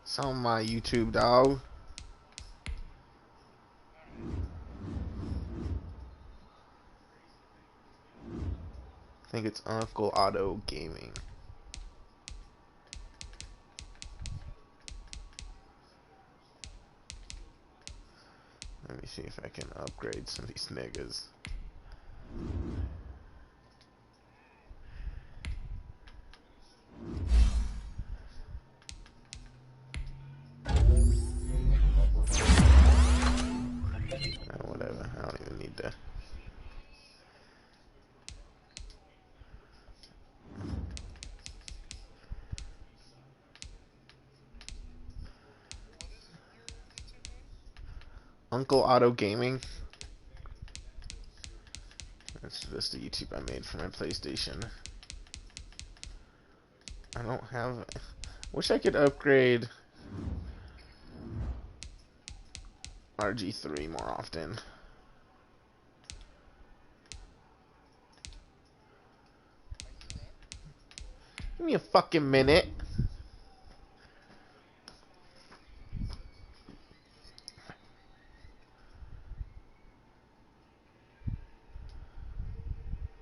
It's on my YouTube, dog. I think it's Uncle Otto Gaming. Let me see if I can upgrade some of these niggas. Whatever, I don't even need to. Uncle Otto Gaming. That's just the YouTube I made for my PlayStation. I don't have. Wish I could upgrade RG3 more often. Give me a fucking minute.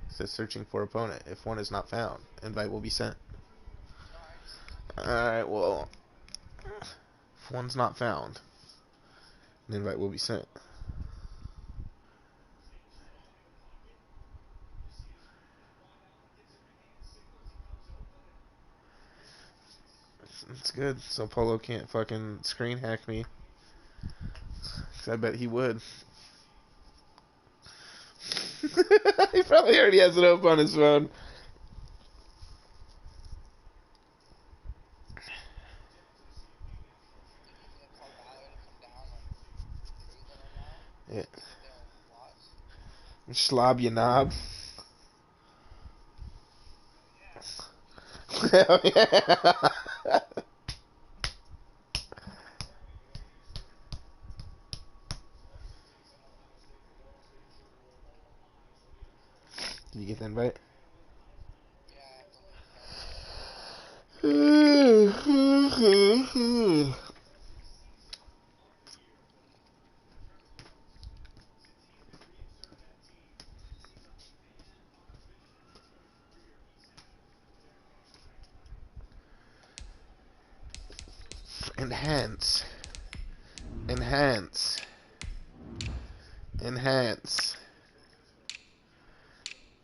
It says searching for opponent. If one is not found, invite will be sent. Alright, well, if one's not found, an invite will be sent. It's good, so Polo can't fucking screen hack me. 'Cause I bet he would. He probably already has it up on his phone. Yeah. Slob you knob. Hell yeah. Did you get the invite? Enhance. Enhance. Enhance.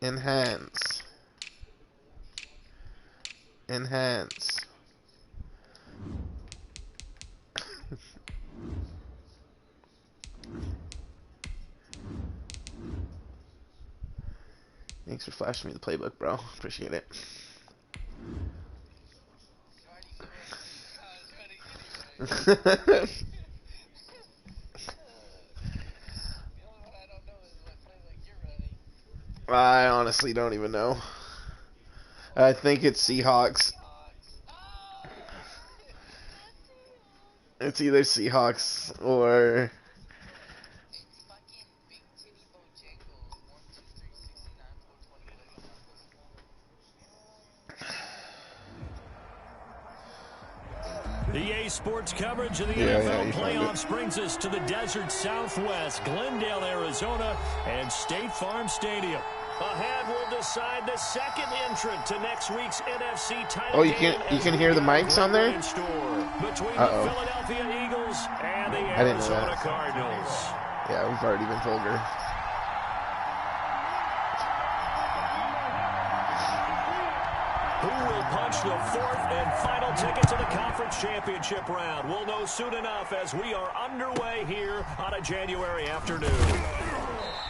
Enhance. Enhance. Thanks for flashing me the playbook, bro. Appreciate it. I honestly don't even know. I think it's Seahawks. It's either Seahawks or EA Sports coverage of the NFL playoffs brings us to the desert Southwest, Glendale, Arizona, and State Farm Stadium. Ahead will decide the second entrant to next week's NFC title. Oh, you can hear the mics on there? Between the Philadelphia Eagles and the Arizona Cardinals. Yeah, we've already been vulgar. Who will punch the fourth and final ticket to the conference championship round? We'll know soon enough as we are underway here on a January afternoon.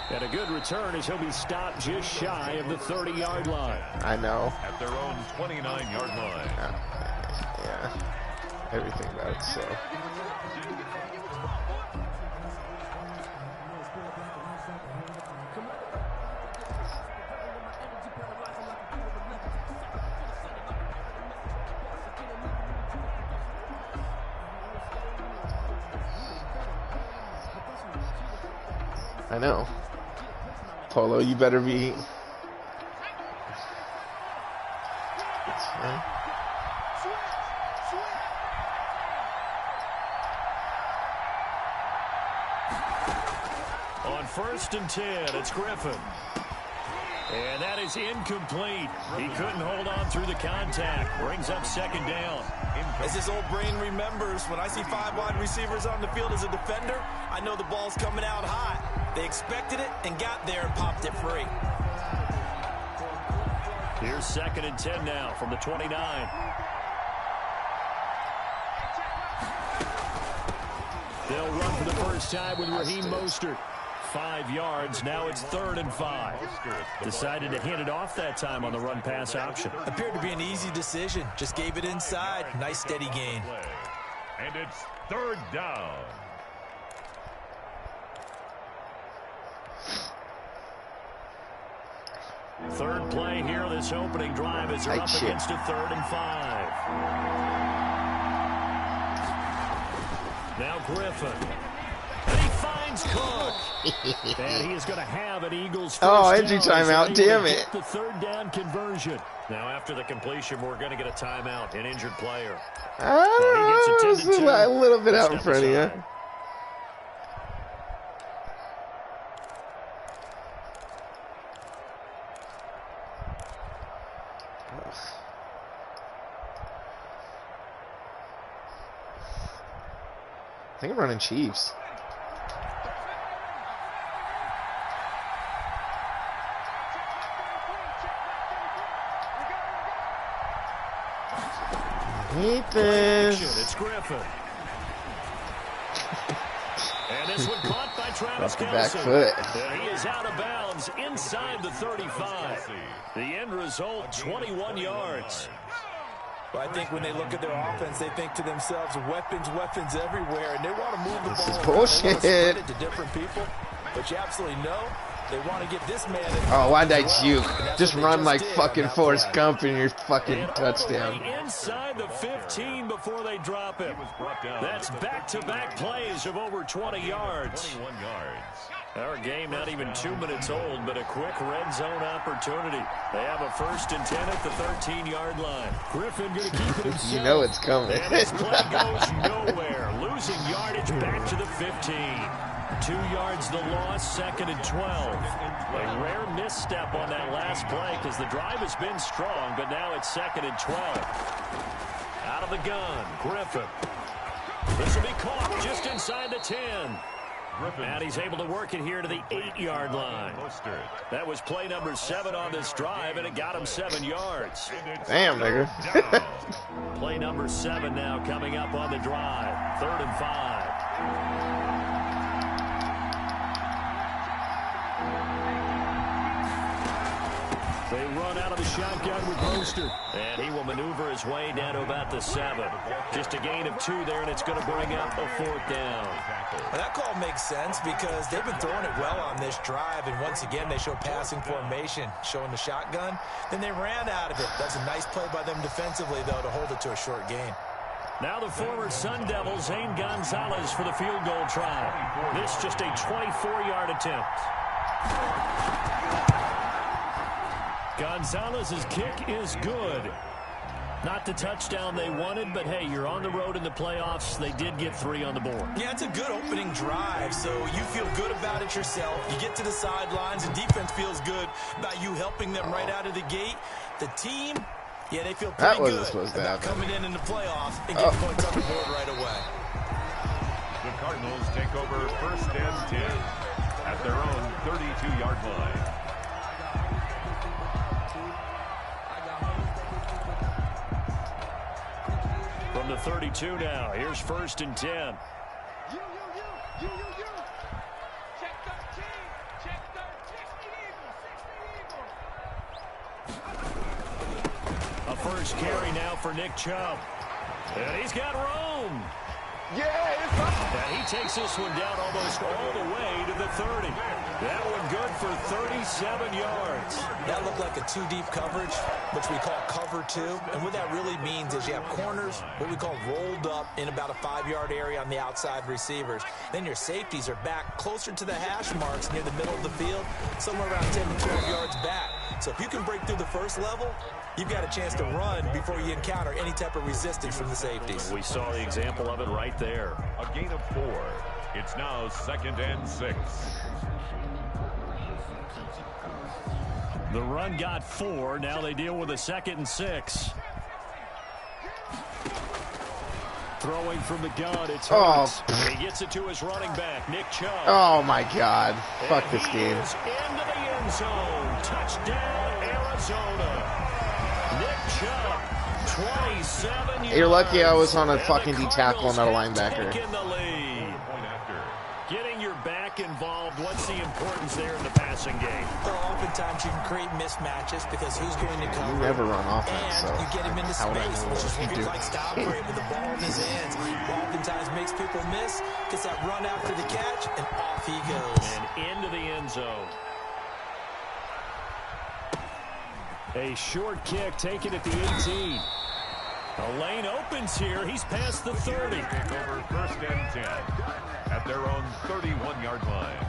And a good return as he'll be stopped just shy of the 30-yard line. I know. At their own 29-yard line. Yeah. Everything about it, so. I know. Polo, you better be. first and 10. It's Griffin. And that is incomplete. He couldn't hold on through the contact. Brings up second down. As his old brain remembers, when I see 5 wide receivers on the field as a defender, I know the ball's coming out hot. They expected it and got there and popped it free. Here's second and 10 now from the 29. They'll run for the first time with Raheem Mostert. 5 yards. Now it's 3rd and 5. Decided to hand it off that time on the run-pass option. Appeared to be an easy decision. Just gave it inside. Nice steady gain. And it's 3rd down. Third play here, this opening drive as they're up against a 3rd and 5. Now Griffin. And he finds Cook. And he is going to have an Eagles first injury timeout. Damn it. The 3rd down conversion. Now after the completion, we're going to get a timeout, an injured player. It's a little bit out in front of you. I think I'm running Chiefs. I hate this. It's Griffin. And this one caught by Travis Off the Kelce. back foot. And he is out of bounds inside the 35. The end result, 21 yards. Well, I think when they look at their offense, they think to themselves, weapons everywhere, and they want to move the ball. This is They want bullshit. to spread it to different people, but you absolutely know they want to get this man. Oh, why'd I juke? Just run like fucking Forrest Gump in your fucking touchdown. Inside the 15 before they drop him. That's back-to-back plays of over 20 yards. 21 yards. Our game not even 2 minutes old, but a quick red zone opportunity. They have a 1st and 10 at the 13-yard line. Griffin going to keep it himself. You know it's coming. And this play goes nowhere. Losing yardage back to the 15. 2 yards the loss, 2nd and 12. A rare misstep on that last play because the drive has been strong, but now it's 2nd and 12. Out of the gun, Griffin. This will be caught just inside the 10. And he's able to work it here to the 8-yard line. That was play number 7 on this drive, and it got him 7 yards. Damn, nigga. Play number 7 now coming up on the drive. 3rd and 5. They run out of the shotgun with Mostert. And he will maneuver his way down to about the 7. Just a gain of 2 there, and it's going to bring up a 4th down. Well, that call makes sense because they've been throwing it well on this drive, and once again they show passing formation, showing the shotgun. Then they ran out of it. That's a nice play by them defensively, though, to hold it to a short gain. Now the former Sun Devil, Zane Gonzalez, for the field goal try. This just a 24-yard attempt. Gonzalez's kick is good. Not the touchdown they wanted, but hey, you're on the road in the playoffs. They did get 3 on the board. Yeah, it's a good opening drive, so you feel good about it yourself. You get to the sidelines, and defense feels good about you helping them right out of the gate. The team, yeah, they feel pretty good about coming in the playoffs and getting points on the board right away. The Cardinals take over 1st and 10 at their own 32-yard line. From the 32 now, here's 1st and 10. A first carry now for Nick Chubb. And he's got room. And he takes this one down almost all the way to the 30. That one good for 37 yards. That looked like a 2-deep coverage, which we call cover 2. And what that really means is you have corners, what we call rolled up in about a 5-yard area on the outside receivers. Then your safeties are back closer to the hash marks near the middle of the field, somewhere around 10 to 12 yards back. So if you can break through the first level, you've got a chance to run before you encounter any type of resistance from the safeties. We saw the example of it right there. A gain of 4. It's now 2nd and 6. The run got 4. Now they deal with a 2nd and 6. Throwing from the gun, it's Hurts. He gets it to his running back, Nick Chubb. Oh, my God. Fuck this game. Is into the end zone. Touchdown, Arizona. Nick Chubb, 27 yards. You're lucky I was on a fucking D tackle, not a linebacker. Taking the lead. Getting your back involved, what's the importance there in the passing game? Well, oftentimes you can create mismatches because who's going to cover? You never run offense, and so you get him into how would I space, know which is what what you he do? likes to operate with the ball in his hands. Oftentimes makes people miss, gets that run after the catch, and off he goes. And into the end zone. A short kick taken at the 18. A lane opens here. He's past the 30. Take over 1st and 10 at their own 31-yard line.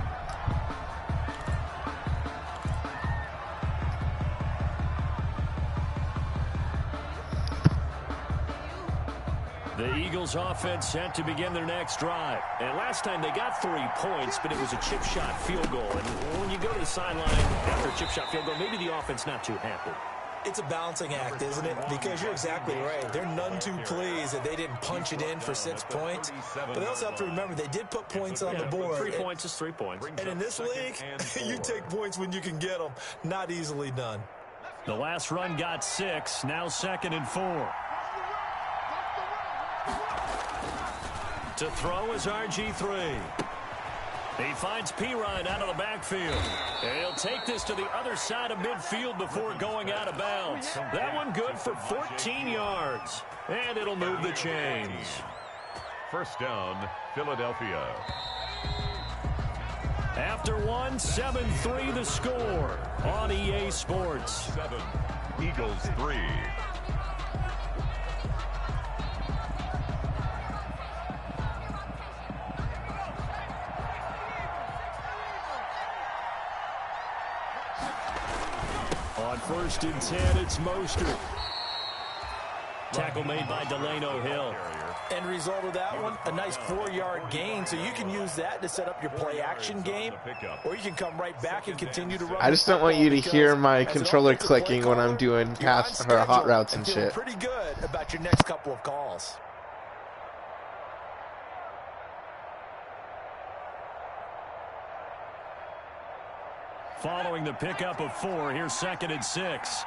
The Eagles offense set to begin their next drive. And last time they got 3 points, but it was a chip shot field goal. And when you go to the sideline after a chip shot field goal, maybe the offense not too happy. It's a balancing act, isn't it? Because you're exactly right. They're none too pleased that they didn't punch it in for 6 points. But they also have to remember they did put points on the board. 3 points is 3 points. And in this league, you take points when you can get them. Not easily done. The last run got 6. Now 2nd and 4. To throw is RG3. He finds Pirine out of the backfield. And he'll take this to the other side of midfield before going out of bounds. That one good for 14 yards. And it'll move the chains. 1st down, Philadelphia. After one, 7-3 the score on EA Sports. 7, Eagles 3. On 1st and 10, it's Mostert. Tackle made by Delano Hill. End result of that one, a nice 4-yard gain. So you can use that to set up your play-action game, or you can come right back and continue to run. I just don't want you to hear my controller clicking when I'm doing pass or hot routes and shit. Pretty good about your next couple of calls. Following the pickup of 4, here's 2nd and 6.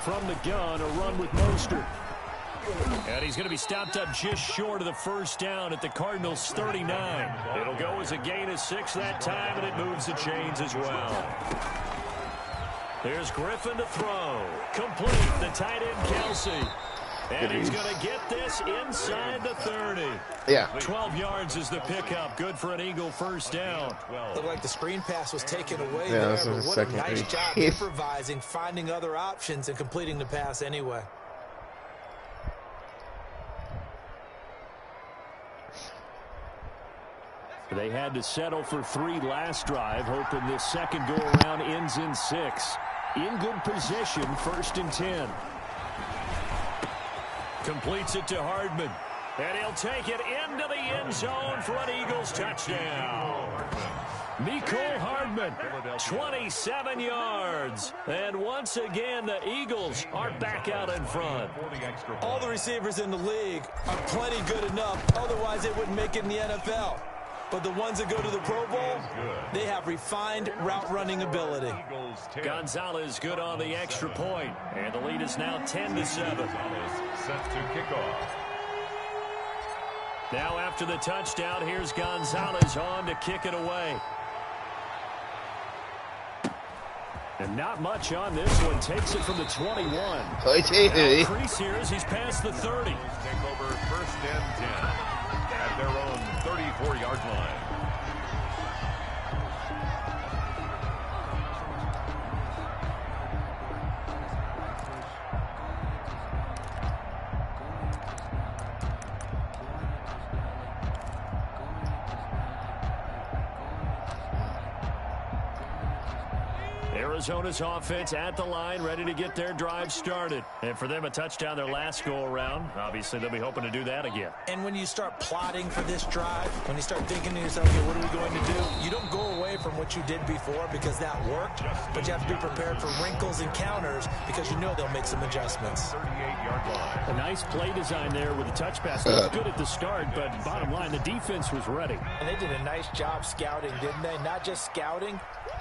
From the gun, a run with Mostert. And he's going to be stopped up just short of the 1st down at the Cardinals' 39. It'll go as a gain of 6 that time, and it moves the chains as well. There's Griffin to throw. Complete, the tight end Kelsey. And he's going to get this inside the 30. Yeah. 12 yards is the pickup. Good for an Eagle 1st down. Looked like the screen pass was taken away Yeah, there, this but was what second a nice read. job improvising, finding other options, and completing the pass anyway. They had to settle for 3 last drive, hoping this second go-around ends in 6. In good position, 1st and 10. Completes it to Hardman. And he'll take it into the end zone for an Eagles touchdown. Mecole Hardman, 27 yards. And once again, the Eagles are back out in front. All the receivers in the league are plenty good enough. Otherwise, they wouldn't make it in the NFL. But the ones that go to the Pro Bowl, they have refined route running ability. Gonzalez good on the extra point. And the lead is now 10-7. Set to kick off. Now after the touchdown, here's Gonzalez on to kick it away. And not much on this one. Takes it from the 21. Hey. Crease here as he's past the 30. Take over 1st and 10 at their own 34-yard line. Arizona's offense at the line, ready to get their drive started. And for them, a touchdown their last go-around. Obviously, they'll be hoping to do that again. And when you start plotting for this drive, when you start thinking to yourself, okay, what are we going to do? You don't go away from what you did before because that worked, but you have to be prepared for wrinkles and counters because you know they'll make some adjustments. 38-yard line. A nice play design there with the touch pass. Looked good at the start, but bottom line, the defense was ready. And they did a nice job scouting, didn't they? Not just scouting,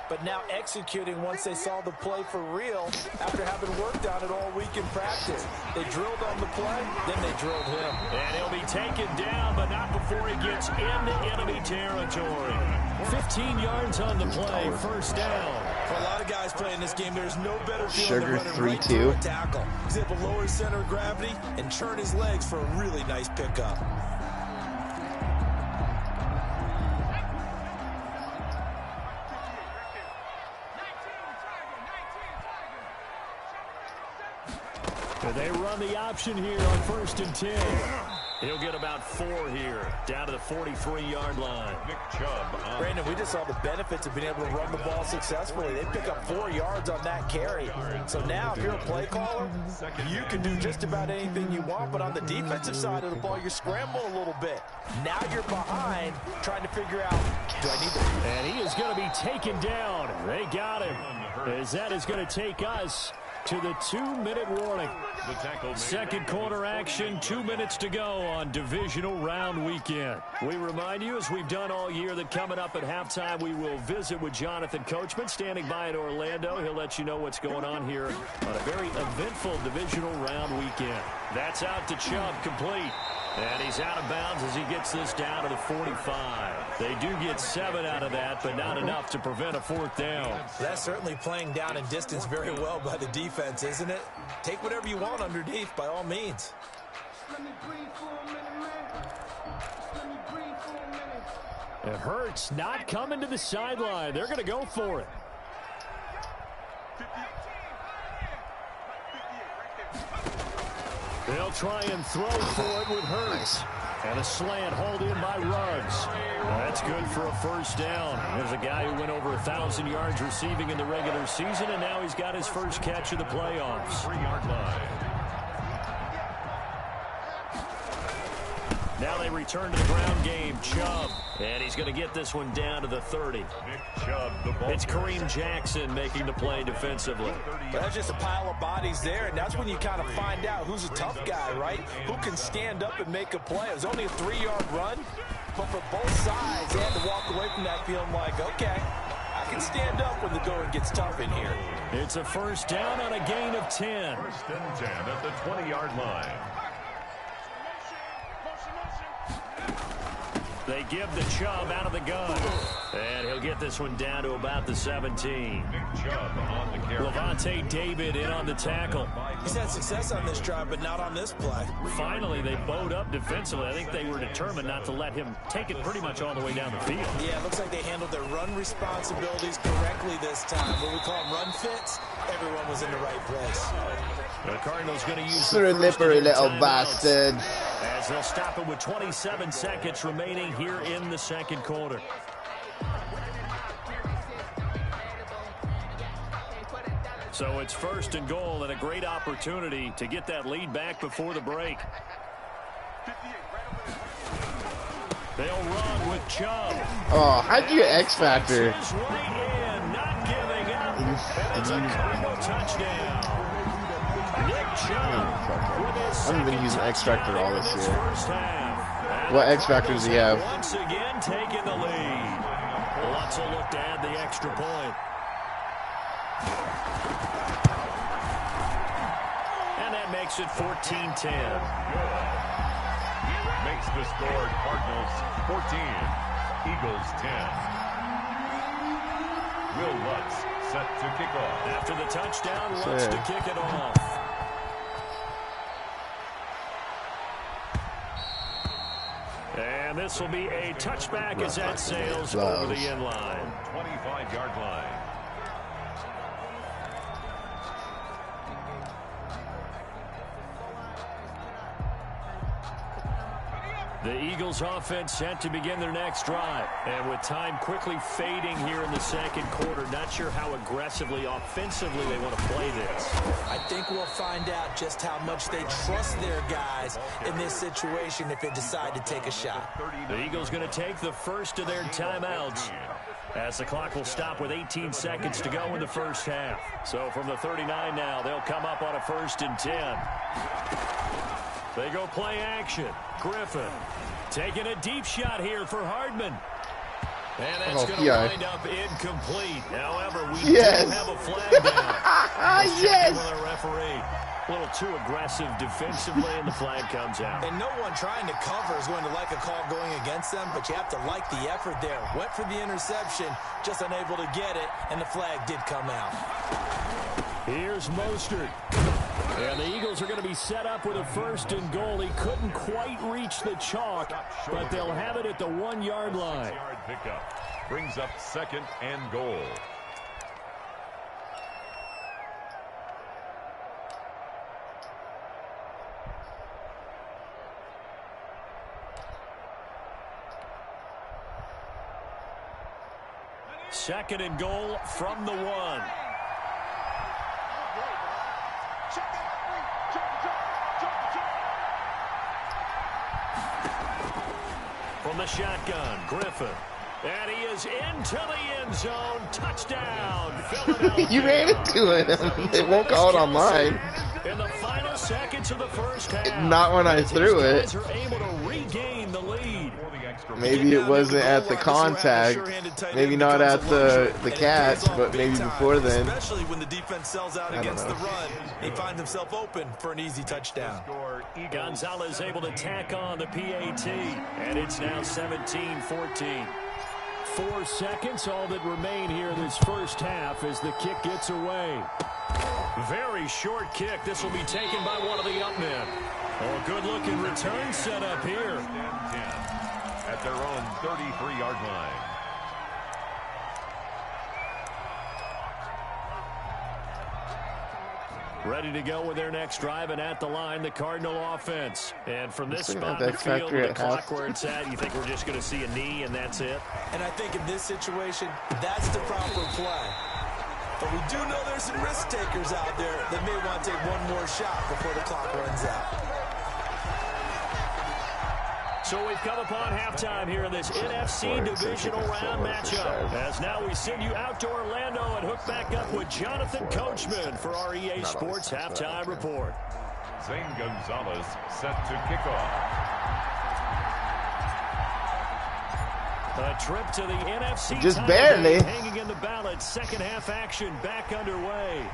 but now executing once they saw the play for real after having worked on it all week in practice. They drilled on the play, then they drilled him. And he'll be taken down, but not before he gets into enemy territory. 15 yards on the play, first down. For a lot of guys playing this game, there's no better feeling Sugar than running 3-2. right through a tackle. He's able to lower his center of gravity and turn his legs for a really nice pickup. They run the option here on 1st and 10. He'll get about 4 here, down to the 43-yard line. Nick Chubb. Brandon, we just saw the benefits of being able to run the ball successfully. They pick up 4 yards on that carry. So now, if you're a play caller, you can do just about anything you want, but on the defensive side of the ball, you scramble a little bit. Now you're behind, trying to figure out, do I need to... And he is going to be taken down. They got him. As that is going to take us to the 2-minute warning. Second quarter action, 2 minutes to go on divisional round weekend. We remind you, as we've done all year, that coming up at halftime, we will visit with Jonathan Coachman, standing by in Orlando. He'll let you know what's going on here on a very eventful divisional round weekend. That's out to Chubb, complete. And he's out of bounds as he gets this down to the 45. They do get 7 out of that, but not enough to prevent a 4th down. That's certainly playing down in distance very well by the defense, isn't it? Take whatever you want underneath, by all means. It hurts not coming to the sideline. They're going to go for it. They'll try and throw for it with Hurts. And a slant hauled in by Ruggs. That's good for a 1st down. There's a guy who went over 1,000 yards receiving in the regular season, and now he's got his first catch of the playoffs. 3-yard line. Now they return to the ground game. Chubb. And he's going to get this one down to the 30. Nick Chubb, the ball. It's Kareem Jackson making the play defensively. That's just a pile of bodies there, and that's when you kind of find out who's a tough guy, right? Who can stand up and make a play. It was only a 3-yard run, but for both sides, they had to walk away from that feeling like, okay, I can stand up when the going gets tough in here. It's a 1st down on a gain of 10. 1st and 10 at the 20-yard line. They give the Chubb out of the gun. And he'll get this one down to about the 17. Nick Chubb on the carry. Levante David in on the tackle. He's had success on this drive, but not on this play. Finally, they bowed up defensively. I think they were determined not to let him take it pretty much all the way down the field. Yeah, it looks like they handled their run responsibilities correctly this time. What we call them run fits, everyone was in the right place. The Cardinals going to use Slippery little bastard. as they'll stop it with 27 seconds remaining here in the second quarter. So it's 1st and goal and a great opportunity to get that lead back before the break. They'll run with Chubb. Oh, how'd you X Factor? Right in, not giving up. And it's a combo touchdown. Nick Chubb with his I haven't been using X Factor all this year. first half. What X Factors do you have? Once again taking the lead. Let's look to add the extra point. And that makes it 14-10. Makes the score Cardinals 14, Eagles 10. Will Lutz set to kick off. After the touchdown, Lutz to kick it off. And this will be a touchback as that sails over the end line. 25-yard line. The Eagles offense set to begin their next drive. And with time quickly fading here in the second quarter, not sure how aggressively, offensively they want to play this. I think we'll find out just how much they trust their guys in this situation if they decide to take a shot. The Eagles going to take the first of their timeouts, as the clock will stop with 18 seconds to go in the first half. So from the 39 now, they'll come up on a 1st and 10. They go play action. Griffin taking a deep shot here for Hardman. And that's going to wind up incomplete. However, we do have a flag down. Yes! With a referee. A little too aggressive defensively, and the flag comes out. And no one trying to cover is going to like a call going against them, but you have to like the effort there. Went for the interception, just unable to get it, and the flag did come out. Here's Mostert. And the Eagles are going to be set up with a 1st and goal. He couldn't quite reach the chalk, but they'll have it at the 1-yard line. Pickup brings up 2nd and goal. Second and goal from the 1. From the shotgun, Griffin. And he is into the end zone. Touchdown, Philadelphia. You ran into him. They won't call it on mine. In the final seconds of the first half. Not when I threw it. Are able to regain the lead. Maybe it wasn't at the contact, maybe not at the catch, but maybe before then. Especially when the defense sells out against the run, he finds himself open for an easy touchdown. Gonzalez able to tack on the PAT, and it's now 17-14. 4 seconds, all that remain here in this first half as the kick gets away. Very short kick. This will be taken by one of the up men. Oh, good-looking return set up here. At their own 33-yard line. Ready to go with their next drive, and at the line, the Cardinal offense. And from this spot in the field, with the clock where it's at, you think we're just going to see a knee and that's it? And I think in this situation, that's the proper play. But we do know there's some risk takers out there that may want to take one more shot before the clock runs out. So we've come upon halftime here in this NFC divisional round matchup. As now we send you out to Orlando and hook back up with Jonathan Coachman for our EA Sports halftime report. Zane Gonzalez set to kick off. A trip to the NFC just barely hanging in the balance. Second half action back underway.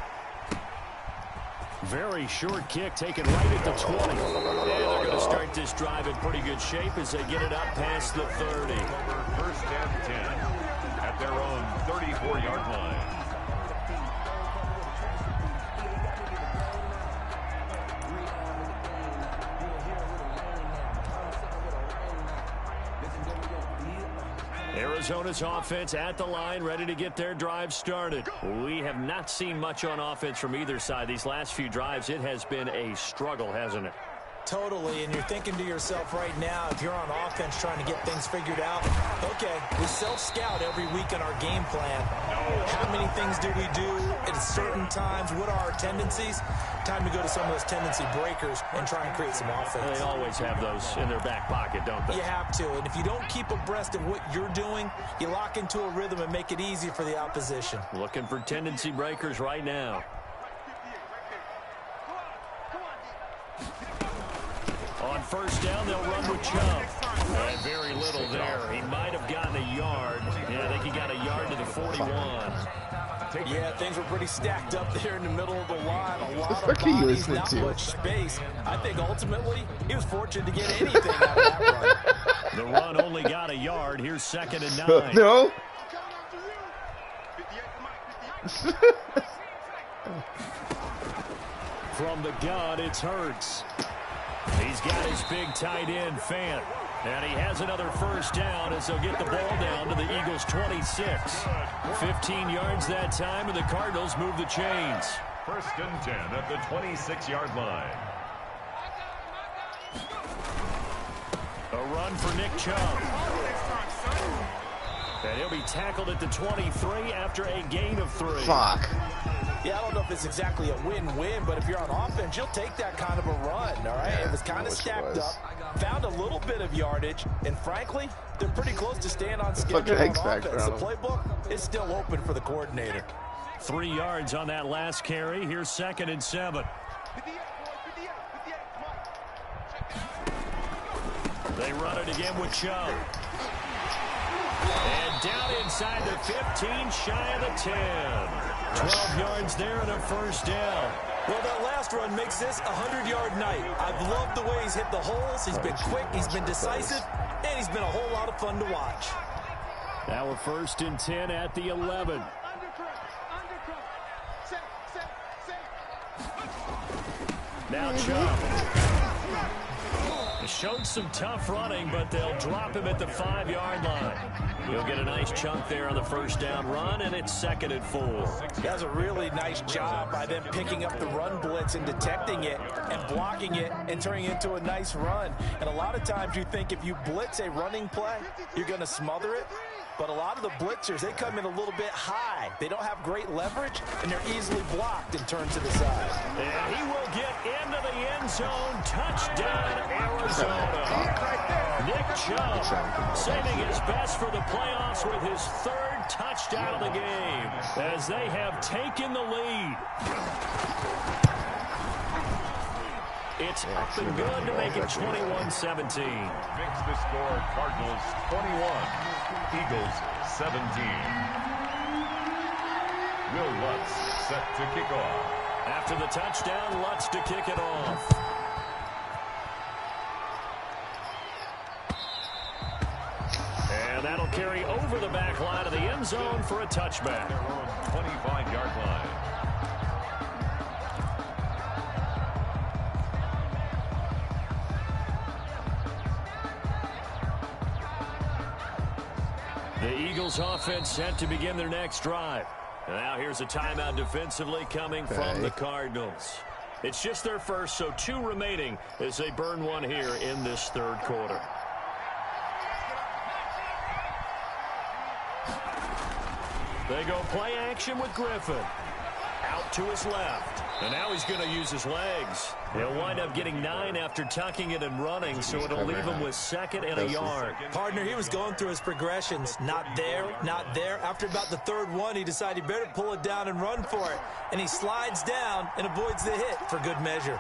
Very short kick taken right at the 20. And they're going to start this drive in pretty good shape as they get it up past the 30. 1st and 10 at their own 34-yard line. Arizona's offense at the line, ready to get their drive started. We have not seen much on offense from either side. These last few drives, it has been a struggle, hasn't it? Totally, and you're thinking to yourself right now, if you're on offense trying to get things figured out, okay, we self-scout every week in our game plan. How many things do we do at certain times? What are our tendencies? Time to go to some of those tendency breakers and try and create some offense. They always have those in their back pocket, don't they? You have to, and if you don't keep abreast of what you're doing, you lock into a rhythm and make it easy for the opposition. Looking for tendency breakers right now. On first down, they'll run with Chubb. And very little there. He might have gotten a yard. Yeah, I think he got a yard to the 41. Yeah, things were pretty stacked up there in the middle of the line. A lot of bodies, not much space. I think ultimately he was fortunate to get anything out of that run. The run only got a yard. Here's 2nd and 9. No. From the gun, it's Hurts. He's got his big tight end, Fant. And he has another first down as they'll get the ball down to the Eagles' 26. 15 yards that time, and the Cardinals move the chains. 1st and 10 at the 26-yard line. A run for Nick Chubb. And he'll be tackled at the 23 after a gain of 3. Fuck. Yeah, I don't know if it's exactly a win-win, but if you're on offense, you'll take that kind of a run, all right? Yeah, it was kind of stacked up, found a little bit of yardage, and frankly, they're pretty close to staying on schedule on offense. The playbook is still open for the coordinator. 3 yards on that last carry. Here's 2nd and 7. They run it again with Chubb. And down inside the 15, shy of the 10. 12 yards there and a first down. Well, that last run makes this a 100-yard night. I've loved the way he's hit the holes. He's been quick, he's been decisive, and he's been a whole lot of fun to watch. Now a 1st and 10 at the 11. Now Chubb. Showed some tough running, but they'll drop him at the 5-yard line. He'll get a nice chunk there on the first down run, and it's 2nd and 4. That's a really nice job by them picking up the run blitz and detecting it and blocking it and turning it into a nice run. And a lot of times you think if you blitz a running play, you're going to smother it. But a lot of the blitzers, they come in a little bit high. They don't have great leverage, and they're easily blocked and turned to the side. And he will get into the end zone. Touchdown, Arizona. Nick Chubb saving his best for the playoffs with his 3rd touchdown of the game as they have taken the lead. It's up and good to make it 21-17. Makes the score Cardinals 21, Eagles 17. Will Lutz set to kick off. After the touchdown, Lutz to kick it off. And that'll carry over the back line of the end zone for a touchback. Their own 25-yard line. The Eagles offense set to begin their next drive. Now here's a timeout defensively coming from the Cardinals. It's just their first, so 2 remaining as they burn one here in this 3rd quarter. They go play action with Griffin. Out to his left. And now he's going to use his legs. He'll wind up getting 9 after tucking it and running, so it'll leave him with 2nd and a yard. Partner, he was going through his progressions. Not there, not there. After about the 3rd one, he decided he better pull it down and run for it. And he slides down and avoids the hit for good measure.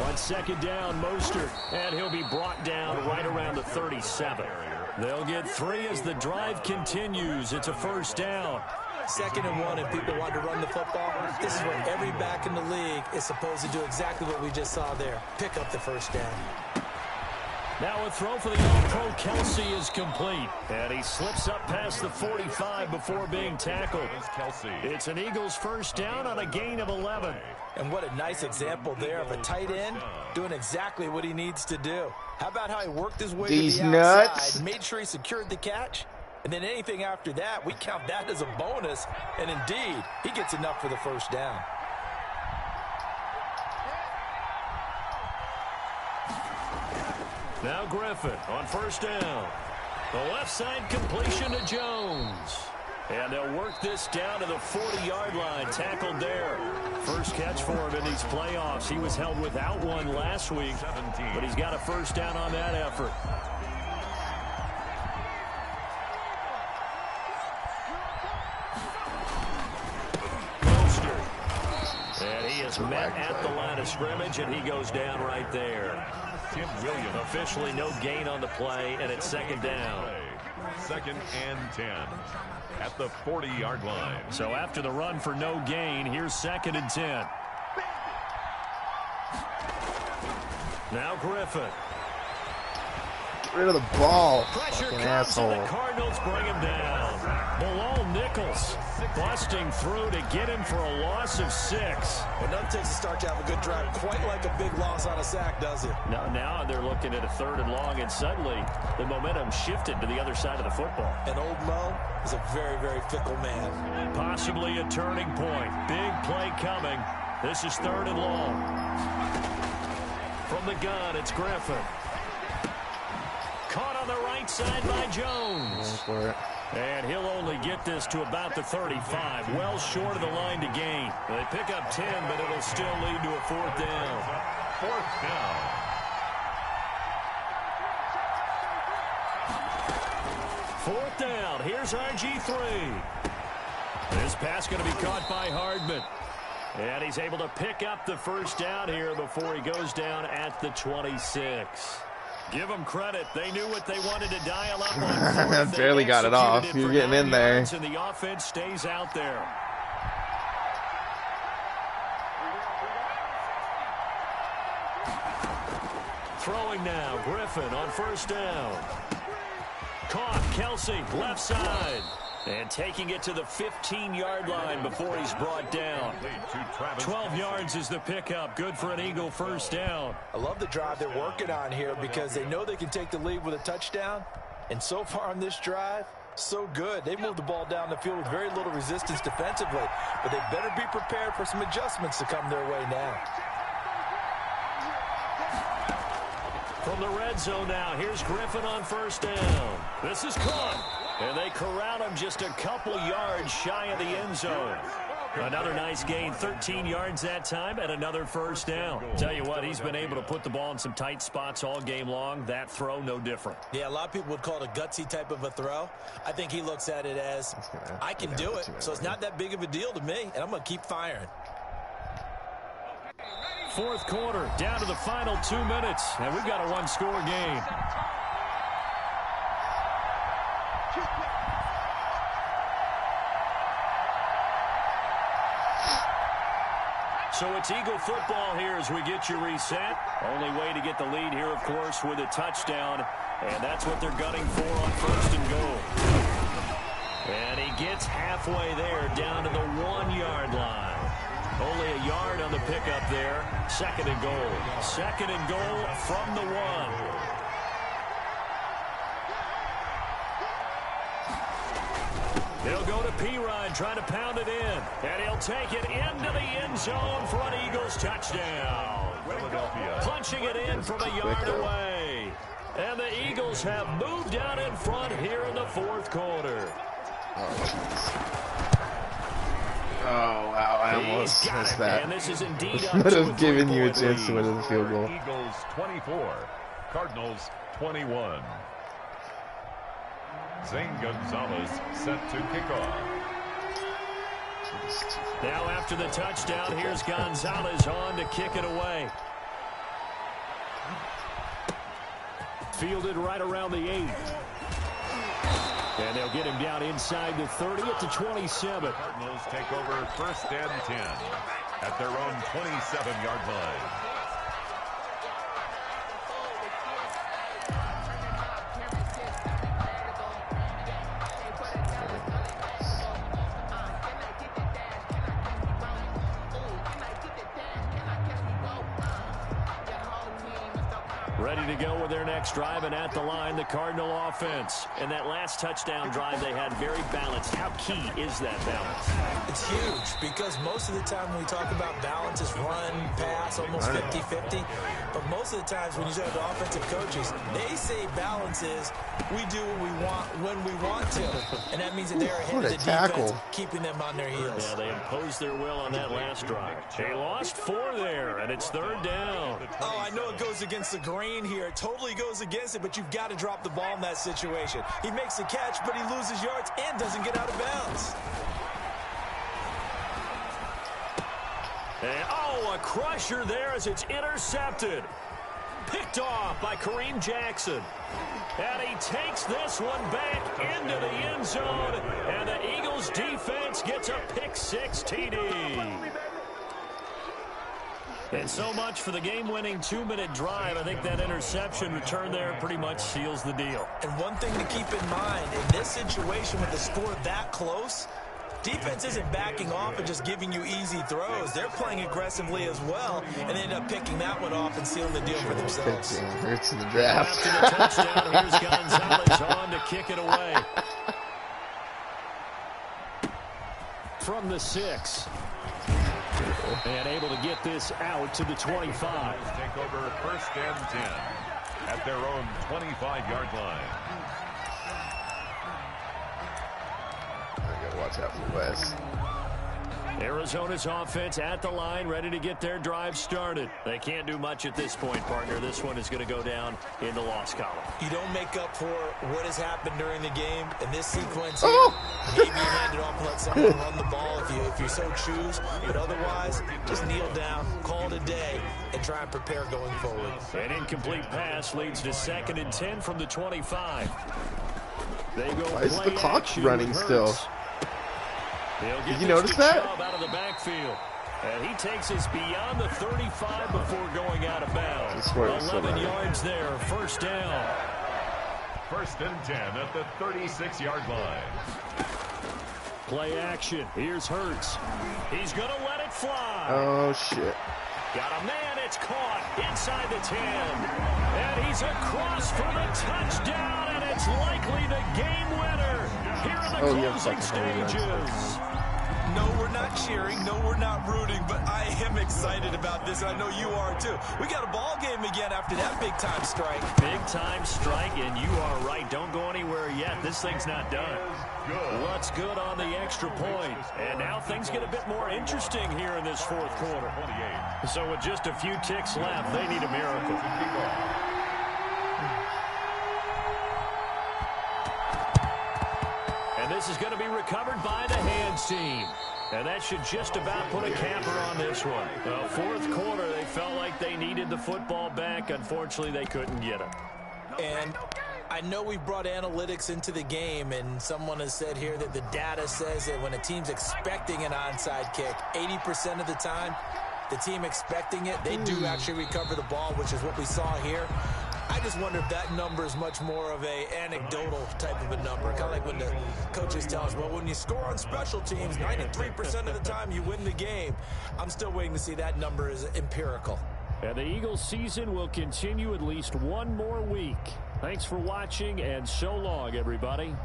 On 2nd down, Mostert, and he'll be brought down right around the 37. They'll get 3 as the drive continues. It's a first down. 2nd and 1, and people want to run the football. This is where every back in the league is supposed to do exactly what we just saw there. Pick up the first down. Now a throw for the All-Pro Kelsey is complete. And he slips up past the 45 before being tackled. It's an Eagles first down on a gain of 11. And what a nice example there of a tight end doing exactly what he needs to do. How about how he worked his way to the outside, made sure he secured the catch, and then anything after that, we count that as a bonus. And indeed, he gets enough for the first down. Now Griffin on first down. The left side completion to Jones. And they'll work this down to the 40-yard line. Tackled there. First catch for him in these playoffs. He was held without one last week, but he's got a first down on that effort. And he is met at the line of scrimmage, and he goes down right there. Tim Williams. Officially no gain on the play, and it's 2nd down. 2nd and 10 at the 40-yard line. So after the run for no gain, here's 2nd and 10. Now Griffin. Get rid of the ball. Pressure Fucking comes, asshole. and the Cardinals bring him down. Bilal Nichols busting through to get him for a loss of 6. Well, none takes a start to have a good drive, quite like a big loss on a sack, does it? Now they're looking at a 3rd and long, and suddenly the momentum shifted to the other side of the football. And old Mo is a very, very fickle man. Possibly a turning point. Big play coming. This is 3rd and long. From the gun, it's Griffin. right side by Jones. For it. And he'll only get this to about the 35, well short of the line to gain. They pick up 10, but it'll still lead to a 4th down. 4th down. Fourth down. Here's RG3. This pass going to be caught by Hardman. And he's able to pick up the 1st down here before he goes down at the 26. Give them credit. They knew what they wanted to dial up on. Barely got it off. You're getting in there. And the offense stays out there. Throwing now. Griffin on 1st down. Caught. Kelsey, left side. And taking it to the 15-yard line before he's brought down. 12 yards is the pickup. Good for an Eagle 1st down. I love the drive they're working on here because they know they can take the lead with a touchdown. And so far on this drive, so good. They moved the ball down the field with very little resistance defensively. But they better be prepared for some adjustments to come their way now. From the red zone now, here's Griffin on 1st down. This is caught. And they corral him just a couple yards shy of the end zone. Another nice gain, 13 yards that time, and another 1st down. Tell you what, he's been able to put the ball in some tight spots all game long. That throw, no different. Yeah, a lot of people would call it a gutsy type of a throw. I think he looks at it as, I can do it, so it's not that big of a deal to me, and I'm going to keep firing. 4th quarter, down to the final 2 minutes, and we've got a 1-score game. So it's Eagle football here as we get you reset. Only way to get the lead here, of course, with a touchdown. And that's what they're gunning for on 1st and goal. And he gets halfway there, down to the 1-yard line. Only a yard on the pickup there. 2nd and goal. 2nd and goal from the 1. He'll go to P-Rod, trying to pound it in. And he'll take it into the end zone for an Eagles touchdown. Philadelphia. Punching it in from a yard away. And the Eagles have moved out in front here in the 4th quarter. Oh, wow. I almost missed that. And this is indeed Would have given you a chance to win the field goal. Eagles 24. Cardinals 21. Zane Gonzalez set to kickoff. Now after the touchdown, here's Gonzalez on to kick it away. Fielded right around the 8. And they'll get him down inside the 30 at the 27. Cardinals take over 1st and 10 at their own 27-yard line. Ready to go with their next drive, and at the line, the Cardinal offense. And that last touchdown drive they had very balanced. How key is that balance? It's huge because most of the time when we talk about balance, it's run, pass, almost 50-50. But most of the times when you talk to offensive coaches, they say balance is we do what we want when we want to. And that means that they're ahead of the defense, keeping them on their heels. Yeah, they imposed their will on that last drive. They lost 4 there, and it's 3rd down. Oh, I know it goes against the grain here. It totally goes against it, but you've got to drop the ball in that situation. He makes the catch, but he loses yards and doesn't get out of bounds. And, oh, a crusher there as it's intercepted. Picked off by Kareem Jackson. And he takes this one back into the end zone. And the Eagles defense gets a pick-6 TD. And so much for the game-winning 2-minute drive. I think that interception return there pretty much seals the deal. And one thing to keep in mind, in this situation with the score that close, defense isn't backing off and just giving you easy throws. They're playing aggressively as well, and they end up picking that one off and sealing the deal for themselves. Hurts in the draft. After the touchdown, here's Gonzalez on to kick it away. From the 6. And able to get this out to the 25. Take over 1st and 10 at their own 25-yard line. I gotta watch out for Wes. Arizona's offense at the line, ready to get their drive started. They can't do much at this point, partner. This one is going to go down in the loss column. You don't make up for what has happened during the game in this sequence here. Maybe you hand it off and let someone run the ball if you so choose. But otherwise, just kneel down, call it a day, and try and prepare going forward. An incomplete pass leads to 2nd and 10 from the 25. They go. Why is the clock running still? Did you notice that? Out of the backfield. And he takes us beyond the 35 before going out of bounds. 11 yards there, 1st down. 1st and 10 at the 36-yard line. Play action. Here's Hurts. He's going to let it fly. Oh, shit. Got a man. It's caught inside the 10. And he's across for the touchdown. And it's likely the game winner here in the closing stages. No, we're not cheering. No, we're not rooting. But I am excited about this. I know you are, too. We got a ball game again after that big-time strike. Big-time strike, and you are right. Don't go anywhere yet. This thing's not done. What's good on the extra point? And now things get a bit more interesting here in this 4th quarter. So with just a few ticks left, they need a miracle. And this is going to be recovered by the hands team. And that should just about put a capper on this one. 4th quarter, they felt like they needed the football back. Unfortunately, they couldn't get it. And I know we brought analytics into the game, and someone has said here that the data says that when a team's expecting an onside kick, 80% of the time, the team expecting it, they do actually recover the ball, which is what we saw here. I just wonder if that number is much more of a anecdotal type of a number. Kind of like when the coaches tell us, well, when you score on special teams, 93% of the time you win the game. I'm still waiting to see that number is empirical. And the Eagles season will continue at least one more week. Thanks for watching, and so long, everybody.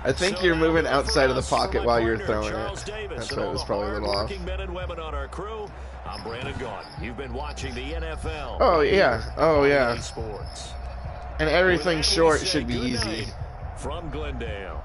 I think you're moving outside of the pocket while you're throwing it. That's why it was probably a little off. Men and women on our crew. I'm Brandon Gaudin. You've been watching the NFL. Oh, yeah. Oh, yeah. Sports. And everything short should be easy. From Glendale.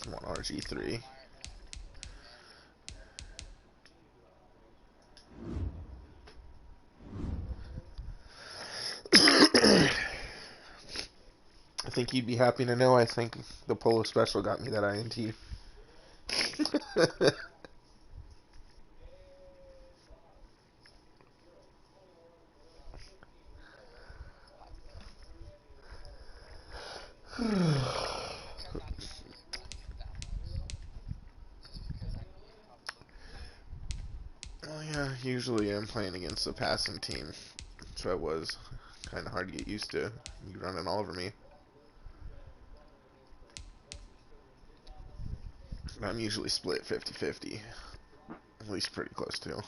Come on, RG3. I think you'd be happy to know I think the Polo Special got me that INT. Well, yeah, usually I'm playing against a passing team, so it was kind of hard to get used to. You running all over me. I'm usually split 50-50, at least pretty close to.